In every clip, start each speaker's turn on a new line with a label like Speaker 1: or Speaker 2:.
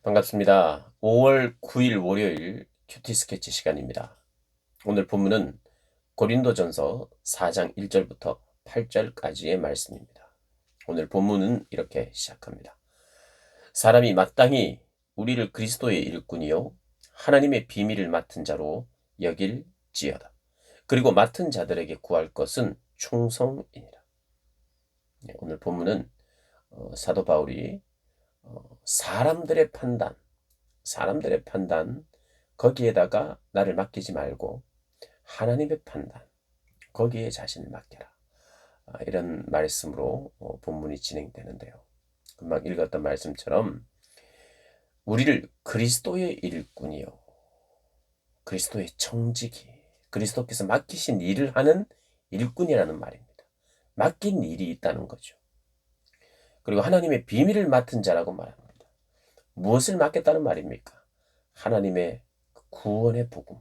Speaker 1: 반갑습니다. 5월 9일 월요일 큐티 스케치 시간입니다. 오늘 본문은 고린도전서 4장 1절부터 8절까지의 말씀입니다. 오늘 본문은 이렇게 시작합니다. 사람이 마땅히 우리를 그리스도의 일꾼이요 하나님의 비밀을 맡은 자로 여길지어다. 그리고 맡은 자들에게 구할 것은 충성이니라. 오늘 본문은 사도 바울이 사람들의 판단, 거기에다가 나를 맡기지 말고 하나님의 판단, 거기에 자신을 맡겨라. 이런 말씀으로 본문이 진행되는데요. 금방 읽었던 말씀처럼 우리를 그리스도의 일꾼이요, 그리스도의 청지기, 그리스도께서 맡기신 일을 하는 일꾼이라는 말입니다. 맡긴 일이 있다는 거죠. 그리고 하나님의 비밀을 맡은 자라고 말합니다. 무엇을 맡겠다는 말입니까? 하나님의 구원의 복음,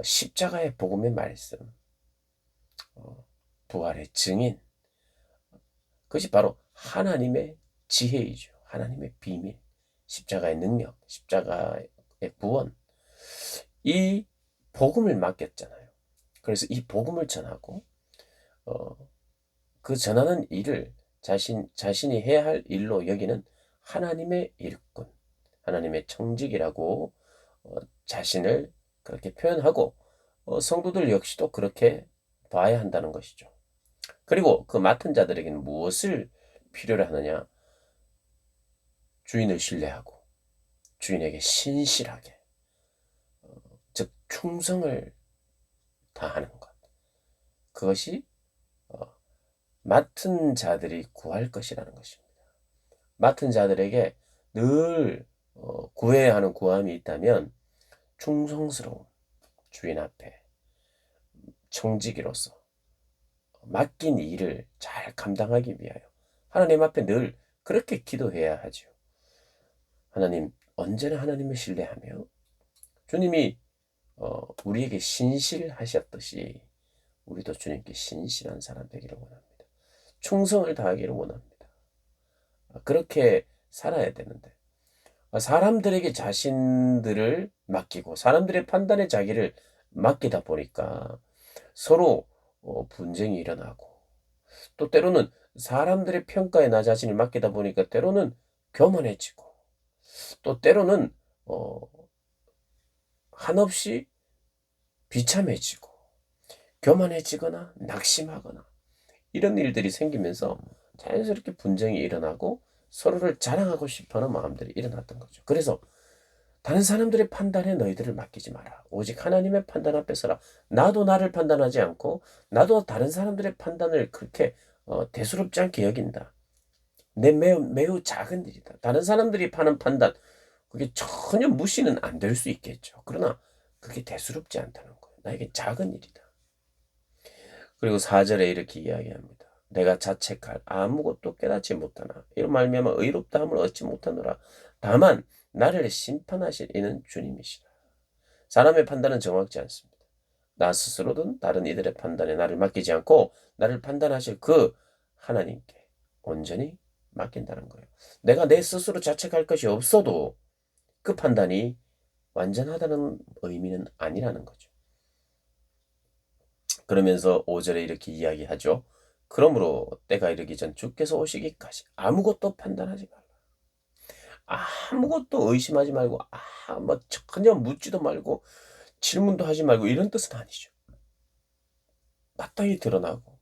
Speaker 1: 십자가의 복음의 말씀, 부활의 증인, 그것이 바로 하나님의 지혜이죠. 하나님의 비밀, 십자가의 능력, 십자가의 구원, 이 복음을 맡겼잖아요. 그래서 이 복음을 전하고 그 전하는 일을 자신이 해야 할 일로 여기는 하나님의 일꾼, 하나님의 청직이라고 자신을 그렇게 표현하고 성도들 역시도 그렇게 봐야 한다는 것이죠. 그리고 그 맡은 자들에게는 무엇을 필요로 하느냐? 주인을 신뢰하고 주인에게 신실하게, 즉 충성을 다하는 것. 그것이 맡은 자들이 구할 것이라는 것입니다. 맡은 자들에게 늘 구해야 하는 구함이 있다면 충성스러운 주인 앞에 청지기로서 맡긴 일을 잘 감당하기 위하여 하나님 앞에 늘 그렇게 기도해야 하죠. 하나님, 언제나 하나님을 신뢰하며 주님이 우리에게 신실하셨듯이 우리도 주님께 신실한 사람 되기를 원합니다. 충성을 다하기를 원합니다. 그렇게 살아야 되는데 사람들에게 자신들을 맡기고 사람들의 판단에 자기를 맡기다 보니까 서로 분쟁이 일어나고, 또 때로는 사람들의 평가에 나 자신을 맡기다 보니까 때로는 교만해지고, 또 때로는 한없이 비참해지고 교만해지거나 낙심하거나 이런 일들이 생기면서 자연스럽게 분쟁이 일어나고 서로를 자랑하고 싶어하는 마음들이 일어났던 거죠. 그래서 다른 사람들의 판단에 너희들을 맡기지 마라. 오직 하나님의 판단 앞에 서라. 나도 나를 판단하지 않고 나도 다른 사람들의 판단을 그렇게 대수롭지 않게 여긴다. 내 매우 작은 일이다. 다른 사람들이 하는 판단, 그게 전혀 무시는 안 될 수 있겠죠. 그러나 그게 대수롭지 않다는 거예요. 나에게 작은 일이다. 그리고 4절에 이렇게 이야기합니다. 내가 자책할 아무것도 깨닫지 못하나 이런 말미암아 의롭다함을 얻지 못하노라. 다만 나를 심판하실 이는 주님이시라. 사람의 판단은 정확지 않습니다. 나 스스로든 다른 이들의 판단에 나를 맡기지 않고 나를 판단하실 그 하나님께 온전히 맡긴다는 거예요. 내가 내 스스로 자책할 것이 없어도 그 판단이 완전하다는 의미는 아니라는 거죠. 그러면서 5절에 이렇게 이야기하죠. 그러므로 때가 이르기 전 주께서 오시기까지 아무것도 판단하지 말라. 아무것도 의심하지 말고 뭐 전혀 묻지도 말고 질문도 하지 말고 이런 뜻은 아니죠. 마땅히 드러나고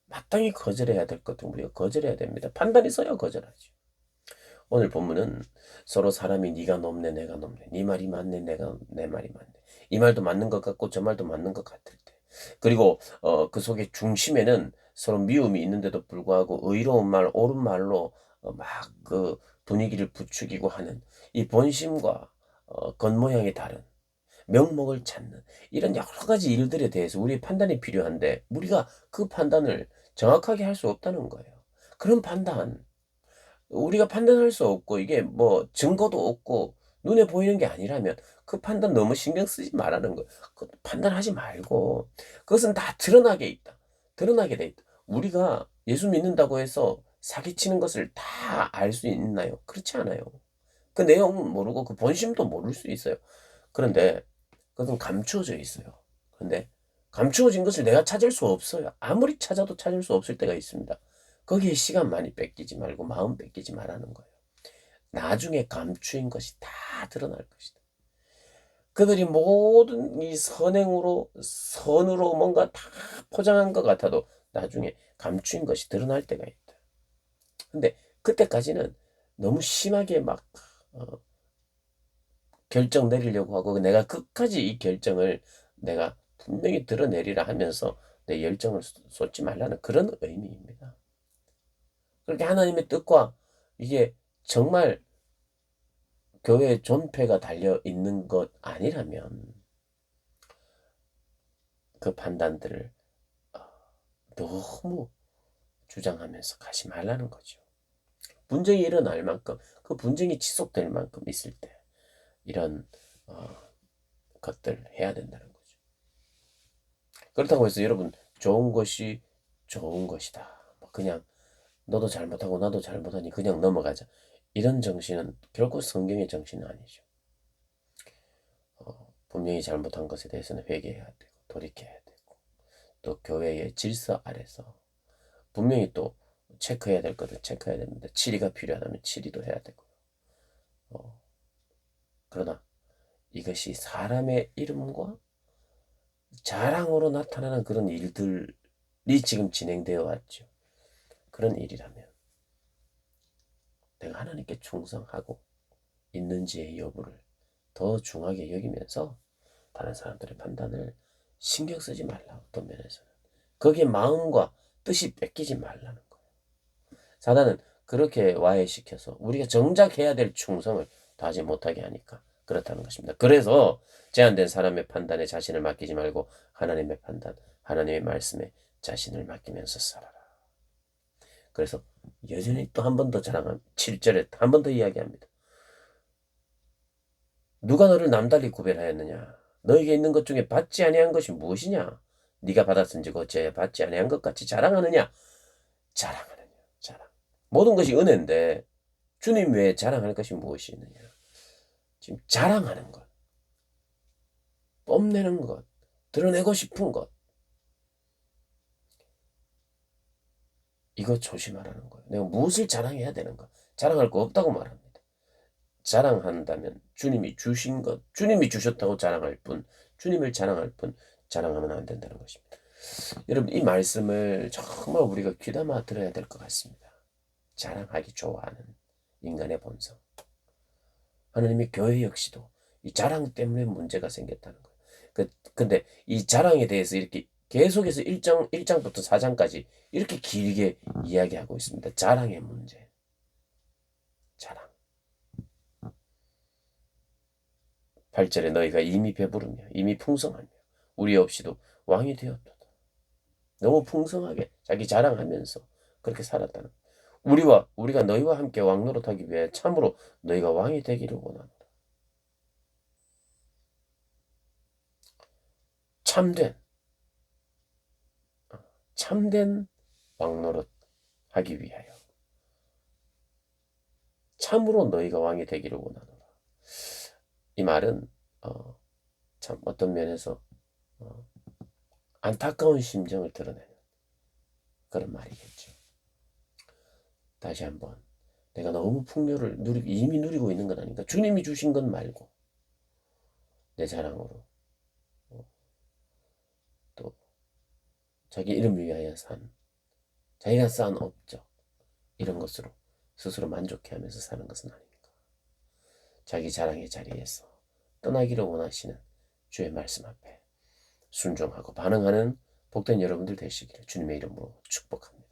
Speaker 1: 마땅히 거절해야 될 것도 우리가 거절해야 됩니다. 판단이 있어야 거절하죠. 오늘 본문은 서로 사람이 네가 높네 내가 높네, 네 말이 맞네 내 말이 맞네, 이 말도 맞는 것 같고 저 말도 맞는 것 같을 때, 그리고 그 속에 중심에는 서로 미움이 있는데도 불구하고 의로운 말, 옳은 말로 막 그 분위기를 부추기고 하는 이 본심과 겉모양이 다른 명목을 찾는 이런 여러 가지 일들에 대해서 우리의 판단이 필요한데 우리가 그 판단을 정확하게 할 수 없다는 거예요. 그런 판단, 우리가 판단할 수 없고 이게 뭐 증거도 없고 눈에 보이는 게 아니라면 그 판단 너무 신경 쓰지 말라는 거예요. 그 판단하지 말고 그것은 다 드러나게 있다. 드러나게 돼 있다. 우리가 예수 믿는다고 해서 사기치는 것을 다 알 수 있나요? 그렇지 않아요. 그 내용은 모르고 그 본심도 모를 수 있어요. 그런데 그것은 감추어져 있어요. 그런데 감추어진 것을 내가 찾을 수 없어요. 아무리 찾아도 찾을 수 없을 때가 있습니다. 거기에 시간 많이 뺏기지 말고 마음 뺏기지 말라는 거예요. 나중에 감추인 것이 다 드러날 것이다. 그들이 모든 이 선으로 뭔가 다 포장한 것 같아도 나중에 감추인 것이 드러날 때가 있다. 근데 그때까지는 너무 심하게 막 결정 내리려고 하고 내가 끝까지 이 결정을 내가 분명히 드러내리라 하면서 내 열정을 쏟지 말라는 그런 의미입니다. 그렇게 하나님의 뜻과 이게 정말 교회의 존폐가 달려 있는 것 아니라면 그 판단들을 너무 주장하면서 가지 말라는 거죠. 분쟁이 일어날 만큼 그 분쟁이 지속될 만큼 있을 때 이런 것들 해야 된다는 거죠. 그렇다고 해서 여러분 좋은 것이 좋은 것이다. 그냥 너도 잘못하고 나도 잘못하니 그냥 넘어가자. 이런 정신은 결코 성경의 정신은 아니죠. 분명히 잘못한 것에 대해서는 회개해야 되고 돌이켜야 되고 또 교회의 질서 아래서 분명히 또 체크해야 될 것은 체크해야 됩니다. 치리가 필요하다면 치리도 해야 되고 그러나 이것이 사람의 이름과 자랑으로 나타나는 그런 일들이 지금 진행되어 왔죠. 그런 일이라면 내가 하나님께 충성하고 있는지의 여부를 더 중하게 여기면서 다른 사람들의 판단을 신경 쓰지 말라. 어떤 면에서는 거기에 마음과 뜻이 뺏기지 말라는 거예요. 사단은 그렇게 와해시켜서 우리가 정작 해야 될 충성을 다하지 못하게 하니까 그렇다는 것입니다. 그래서 제한된 사람의 판단에 자신을 맡기지 말고 하나님의 판단, 하나님의 말씀에 자신을 맡기면서 살아라. 그래서 여전히 또 한 번 더 자랑합니다. 7절에 한 번 더 이야기합니다. 누가 너를 남달리 구별하였느냐? 너에게 있는 것 중에 받지 아니한 것이 무엇이냐? 네가 받았은지 어찌하여 받지 아니한 것 같이 자랑하느냐? 자랑하느냐? 자랑. 모든 것이 은혜인데 주님 외에 자랑할 것이 무엇이 있느냐? 지금 자랑하는 것, 뽐내는 것, 드러내고 싶은 것, 이거 조심하라는 거예요. 내가 무엇을 자랑해야 되는가? 자랑할 거 없다고 말합니다. 자랑한다면 주님이 주신 것, 주님이 주셨다고 자랑할 뿐, 주님을 자랑할 뿐, 자랑하면 안 된다는 것입니다. 여러분, 이 말씀을 정말 우리가 귀담아 들어야 될 것 같습니다. 자랑하기 좋아하는 인간의 본성. 하나님의 교회 역시도 이 자랑 때문에 문제가 생겼다는 거예요. 근데 이 자랑에 대해서 이렇게 계속해서 1장부터 4장까지 이렇게 길게 이야기하고 있습니다. 자랑의 문제. 자랑. 8절에 너희가 이미 배부르며 이미 풍성하며 우리 없이도 왕이 되었도다. 너무 풍성하게 자기 자랑하면서 그렇게 살았다는 우리가 너희와 함께 왕 노릇하기 위해 참으로 너희가 왕이 되기를 원하노라. 참된 왕 노릇하기 위하여 참으로 너희가 왕이 되기를 원하노라. 이 말은 참 어떤 면에서 안타까운 심정을 드러내는 그런 말이겠죠. 다시 한번 내가 너무 풍요를 이미 누리고 있는 건 아닌가. 주님이 주신 것 말고 내 자랑으로 또 자기 이름을 위하여 자기가 쌓은 업적 이런 것으로 스스로 만족해하면서 사는 것은 아닙니까? 자기 자랑의 자리에서 떠나기를 원하시는 주의 말씀 앞에 순종하고 반응하는 복된 여러분들 되시기를 주님의 이름으로 축복합니다.